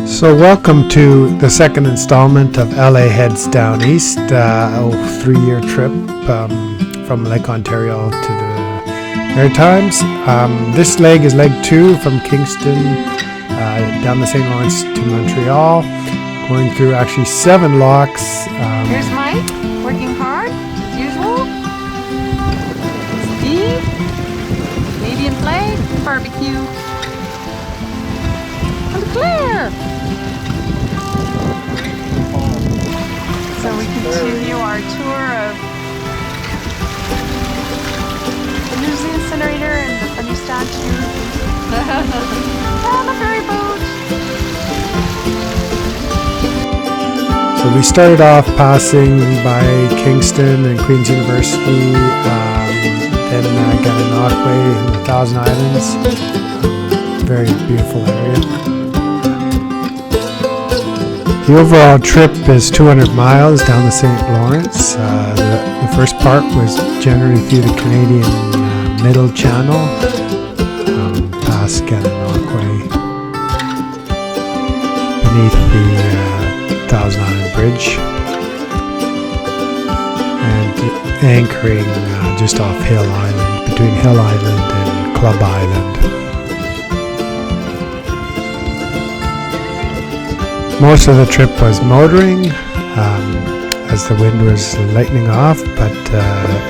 So welcome to the second installment of LA Heads Down East, a 3-year trip from Lake Ontario to the Maritimes. This leg is leg 2 from Kingston down the St. Lawrence to Montreal, going through actually 7 locks. Here's Mike, working hard as usual. Steve, Canadian flag, barbecue. And Claire. So we continue our tour of the News Incinerator and the funny statue. And the ferry boat. So we started off passing by Kingston and Queen's University, then got an Aquay in the Thousand Islands. Very beautiful area. The overall trip is 200 miles down the St. Lawrence. The first part was generally through the Canadian Middle Channel, past Gananoque, beneath the Thousand Island Bridge, and anchoring just off Hill Island, between Hill Island and Club Island. Most of the trip was motoring, as the wind was lightening off, but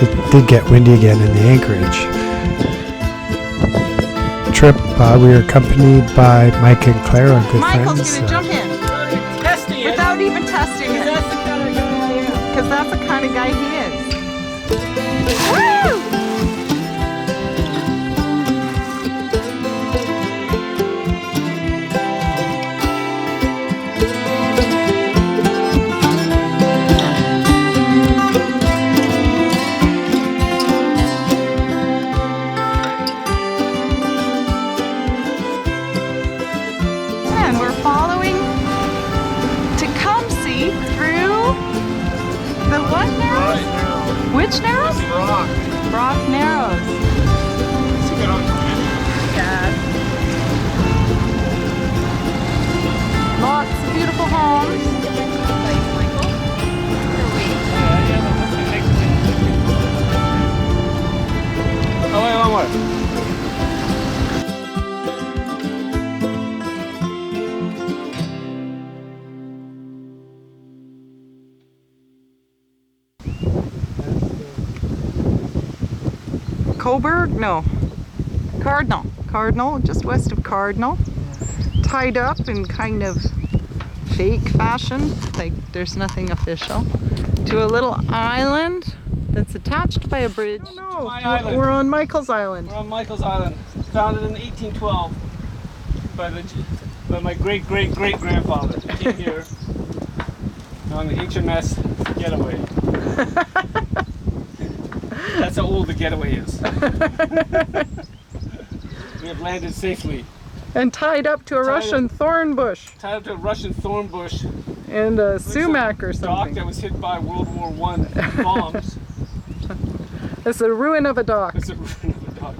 it did get windy again in the anchorage. The trip, we were accompanied by Mike and Claire, our good Michael's friends. Michael's going to jump in. Testing it. Without even testing it. That's the kind of guy I am. Because that's the kind of guy he is. Woo! And we're following Tecumseh through the what narrows? Which narrows? Rock. Brock Narrows. Let's get on the Yeah. Lots of beautiful homes. Oh, wait, one more. Coburg? No. Cardinal, just west of Cardinal. Tied up in kind of fake fashion, like there's nothing official, to a little island that's attached by a bridge. Oh, My island. we're on Michael's Island. We're on Michael's Island. Founded in 1812 by my great-great-great-grandfather. He came here on the HMS Getaway. That's how old the Getaway is. We have landed safely. And tied up to a Russian thorn bush Tied up to a Russian thorn bush. and a sumac or Dock something. that was hit by World War I bombs. It's a ruin of a dock, It's a ruin of a dock.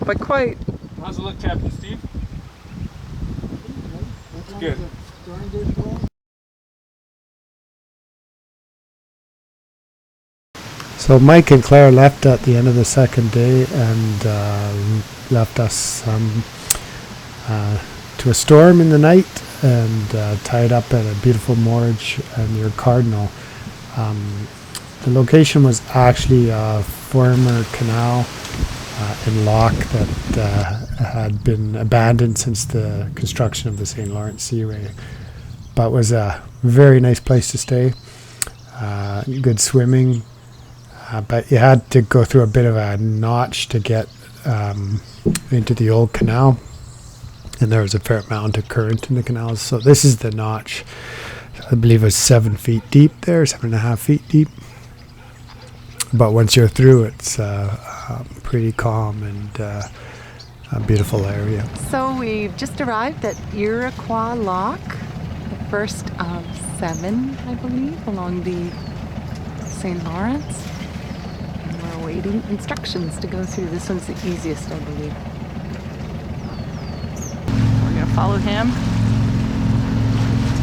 but quite. How's it look, Captain Steve? Looks good. So Mike and Claire left at the end of the second day and left us to a storm in the night and tied up at a beautiful moorage near Cardinal. The location was actually a former canal and lock that had been abandoned since the construction of the St. Lawrence Seaway, but was a very nice place to stay. Good swimming. But you had to go through a bit of a notch to get into the old canal, and there was a fair amount of current in the canals. So this is the notch. I believe it was 7 feet deep there, 7.5 feet deep. But once you're through, it's pretty calm and a beautiful area. So we've just arrived at Iroquois Lock, the first of 7, I believe, along the St. Lawrence. And we're awaiting instructions to go through. This one's the easiest, I believe. We're gonna follow him.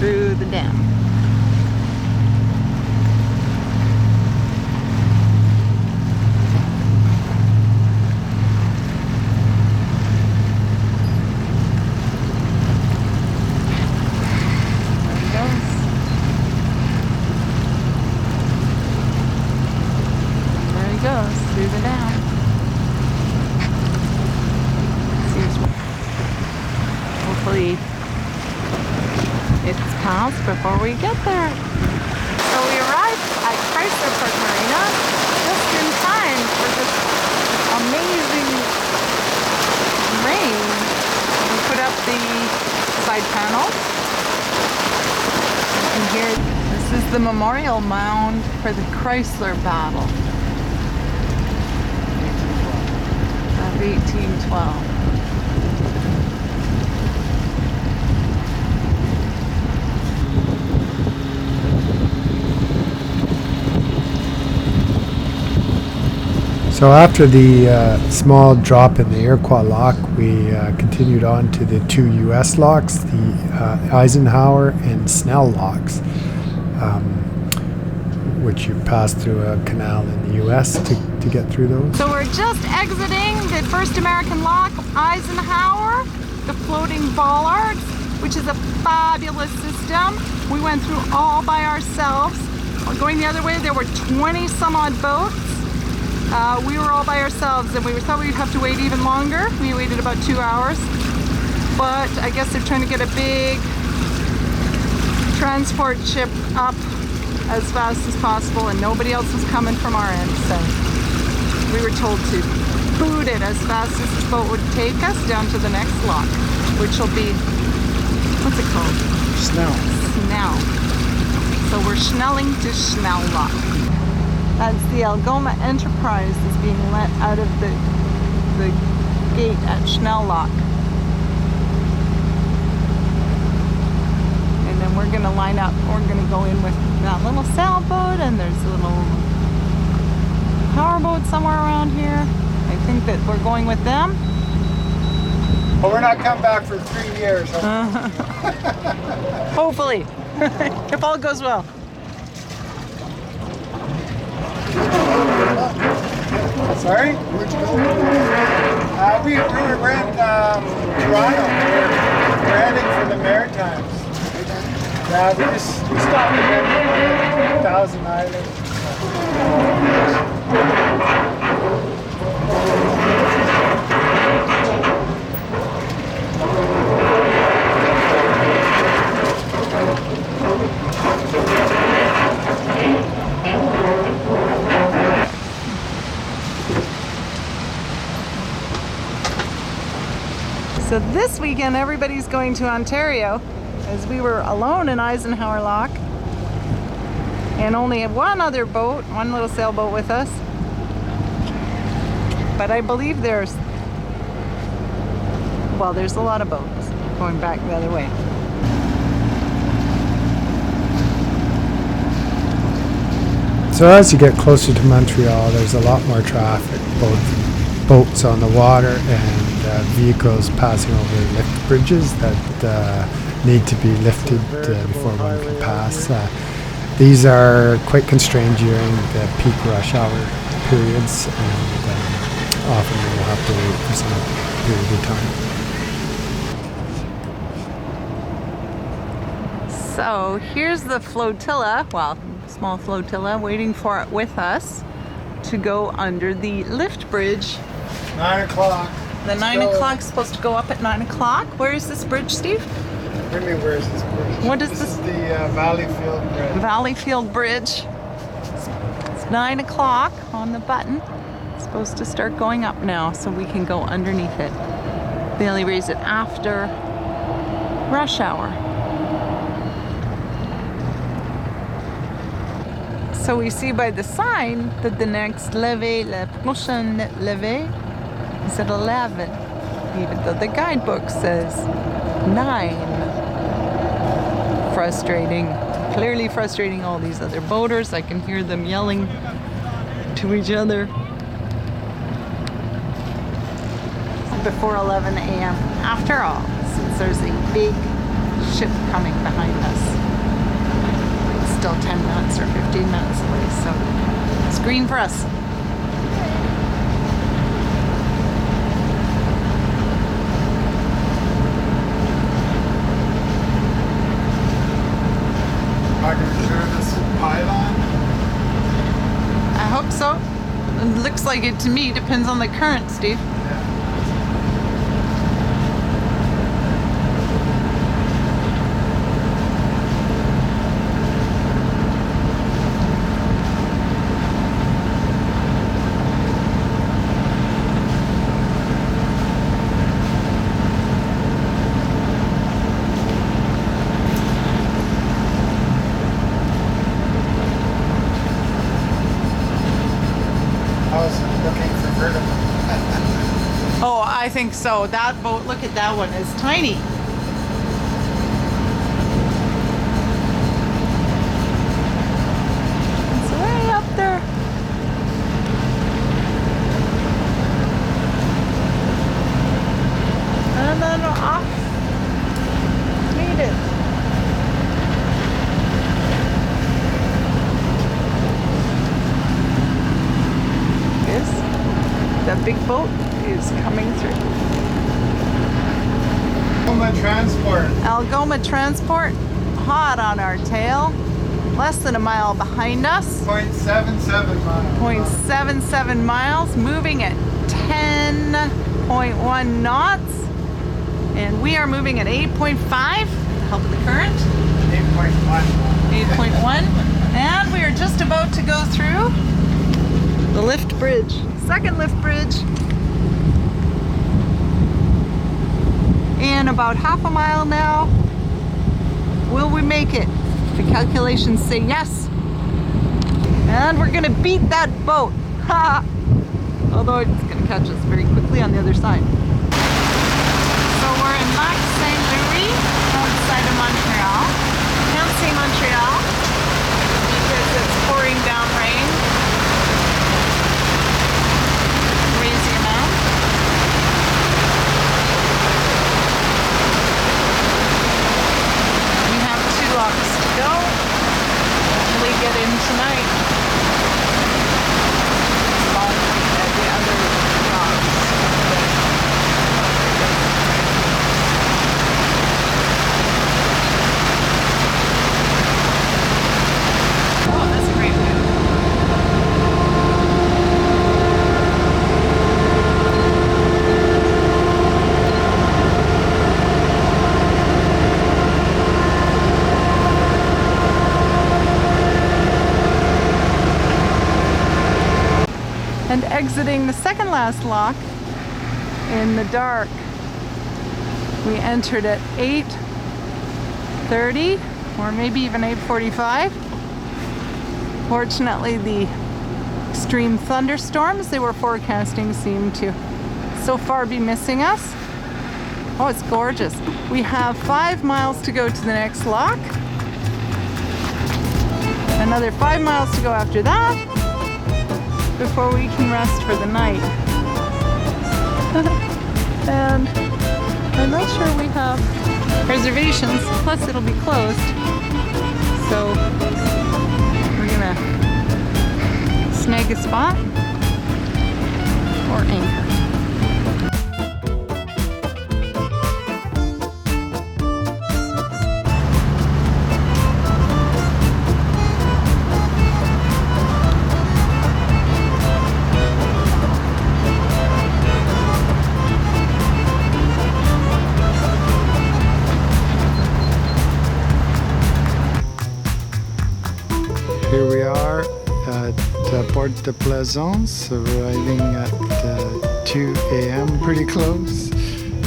through the dam. Goes through the dam. Hopefully it's passed before we get there. So we arrived at Chrysler Park Marina just in time for this amazing rain. We put up the side panel. And here, this is the memorial mound for the Chrysler battle. 1812. So after the small drop in the Iroquois lock, we continued on to the two U.S. locks, the Eisenhower and Snell locks, which you pass through a canal in the U.S. to get through those. So we're just exiting the first American lock, Eisenhower, the floating bollards, which is a fabulous system. We went through all by ourselves. Going the other way, there were 20 some odd boats. We were all by ourselves, and we thought we'd have to wait even longer. We waited about 2 hours, but I guess they're trying to get a big transport ship up as fast as possible, and nobody else was coming from our end, so we were told to boot it as fast as this boat would take us down to the next lock, which will be, what's it called? Snell. Snell. So we're schnelling to Snell Lock. As the Algoma Enterprise is being let out of the gate at Snell Lock. And then we're gonna line up, we're gonna go in with that little sailboat, and there's a little powerboat somewhere around here. I think that we're going with them. Well, we're not coming back for 3 years. Hopefully, if all goes well. Sorry? Where'd you go? We're in Toronto. We're heading for the Maritimes. Yeah, we stopped at 1,000 Islands. So this weekend everybody's going to Ontario, as we were alone in Eisenhower Lock and only had one other boat, one little sailboat with us. But I believe there's a lot of boats going back the other way. So as you get closer to Montreal, there's a lot more traffic, both boats on the water and vehicles passing over lift bridges that need to be lifted before one can pass. These are quite constrained during the peak rush hour periods, and often you'll have to wait for some period of time. So here's the flotilla, well, small flotilla, waiting for it with us to go under the lift bridge. 9 o'clock. The 9 o'clock's supposed to go up at 9 o'clock. Where is this bridge, Steve? What do you mean, where is this bridge? What is this? this? Is the Valleyfield Bridge. Valleyfield Bridge. It's 9 o'clock on the button. It's supposed to start going up now so we can go underneath it. They only raise it after rush hour. So we see by the sign that the next levee, la prochaine levee, is at 11, even though the guidebook says 9. Frustrating, clearly frustrating all these other boaters. I can hear them yelling to each other. Before 11 a.m. after all, since there's a big ship coming behind us. It's still 10 minutes or 15 minutes away, so it's green for us. Are you sure this is pylon? I hope so. It looks like it to me. Depends on the current, Steve. Oh, I think so. That boat, look at that one, is tiny. It's way up there. And then off. Made it. Yes, that big boat is coming through. Algoma Transport. Algoma Transport, hot on our tail. Less than a mile behind us. 0.77 miles. 0.77 miles, moving at 10.1 knots. And we are moving at 8.5 with the help of the current. 8.1. 8.1. And we are just about to go through the lift bridge. Second lift bridge. In about half a mile now. Will we make it? The calculations say yes. And we're gonna beat that boat. Ha! Although it's gonna catch us very quickly on the other side. So we're in Lac Saint Louis, outside of Montreal. Can't see Montreal because it's pouring down rain. Crazy amount. We have 2 locks to go. Hopefully get in tonight. Long wait at the other locks. Oh, that's a great view. And exiting the second last lock in the dark. We entered at 8:30 or maybe even 8:45. Fortunately, the extreme thunderstorms they were forecasting seem to so far be missing us. Oh, it's gorgeous. We have 5 miles to go to the next lock. Another 5 miles to go after that before we can rest for the night. And I'm not sure we have reservations, plus it'll be closed. So we're gonna snag a spot or anchor. Here we are at Port de Plaisance, arriving at 2 a.m. pretty close,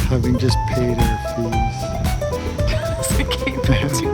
having just paid our fees. It came at 2